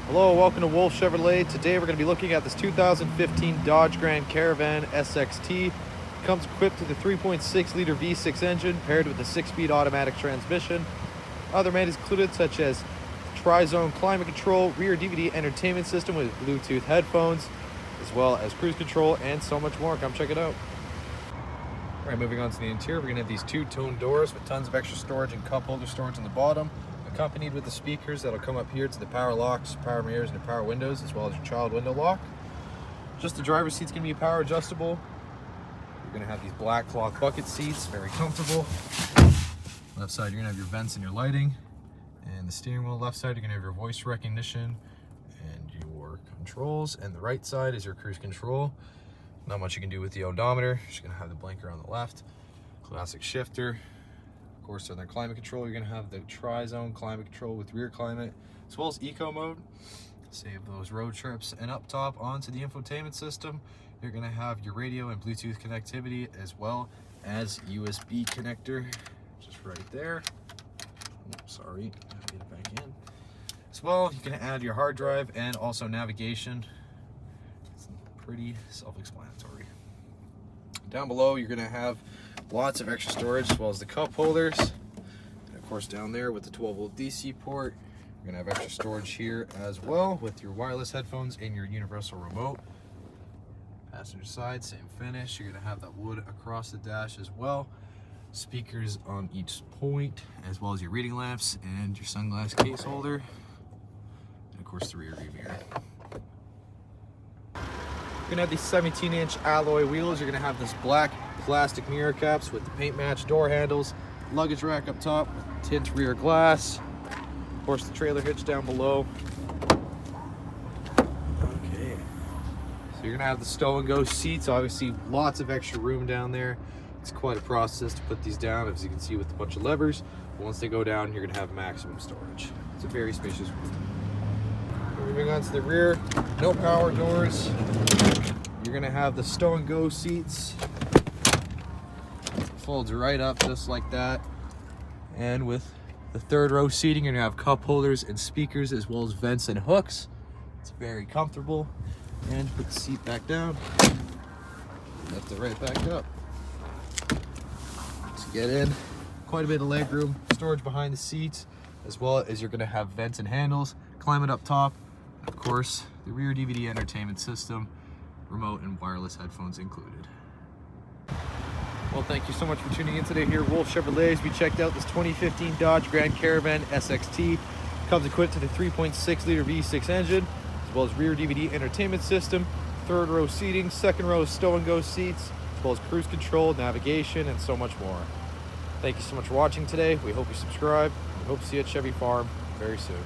Hello, welcome to Wolfe Chevrolet. Today we're going to be looking at this 2015 Dodge Grand Caravan SXT. It comes equipped with a 3.6 liter V6 engine paired with a 6-speed automatic transmission. Other amenities included such as tri-zone climate control, rear DVD entertainment system with Bluetooth headphones, as well as cruise control and so much more. Come check it out. All right, moving on to the interior, we're going to have these two-tone doors with tons of extra storage and cup holder storage on the bottom, accompanied with the speakers that'll come up here to the power locks, power mirrors, and the power windows, as well as your child window lock. Just the driver's seat's going to be power adjustable. You're going to have these black cloth bucket seats, very comfortable. Left side, you're going to have your vents and your lighting. And the steering wheel, left side, you're going to have your voice recognition and your controls. And the right side is your cruise control. Not much you can do with the odometer. You're just going to have the blinker on the left. Classic shifter. Of course, on their climate control, you're going to have the tri-zone climate control with rear climate, as well as eco mode. Save those road trips. And up top onto the infotainment system, you're going to have your radio and Bluetooth connectivity, as well as USB connector, just right there. Oh, sorry, gotta get it back in. As well, you can add your hard drive and also navigation. It's pretty self-explanatory. Down below, you're going to have lots of extra storage, as well as the cup holders. And of course, down there with the 12-volt DC port, you're going to have extra storage here as well with your wireless headphones and your universal remote. Passenger side, same finish. You're going to have that wood across the dash as well. Speakers on each point, as well as your reading lamps and your sunglass case holder. And of course, the rear view mirror. You're going to have these 17-inch alloy wheels. You're going to have this black plastic mirror caps with the paint match door handles, luggage rack up top, tint rear glass, of course the trailer hitch down below. Okay, so you're going to have the stow and go seats. Obviously lots of extra room down there. It's quite a process to put these down, as you can see, with a bunch of levers. But once they go down, you're going to have maximum storage. It's a very spacious room. Moving on to the rear, no power doors. You're going to have the stow and go seats. Folds right up just like that. And with the third row seating, you're going to have cup holders and speakers, as well as vents and hooks. It's very comfortable. And put the seat back down. Lift it right back up. To get in, quite a bit of leg room, storage behind the seats, as well as you're going to have vents and handles, climate up top. Of course, the rear DVD entertainment system, remote and wireless headphones included. Well, thank you so much for tuning in today here at Wolfe Chevrolet. We checked out this 2015 Dodge Grand Caravan SXT. Comes equipped with a 3.6 liter V6 engine, as well as rear DVD entertainment system, third row seating, second row stow and go seats, as well as cruise control, navigation, and so much more. Thank you so much for watching today. We hope you subscribe. We hope to see you at Chevy Farm very soon.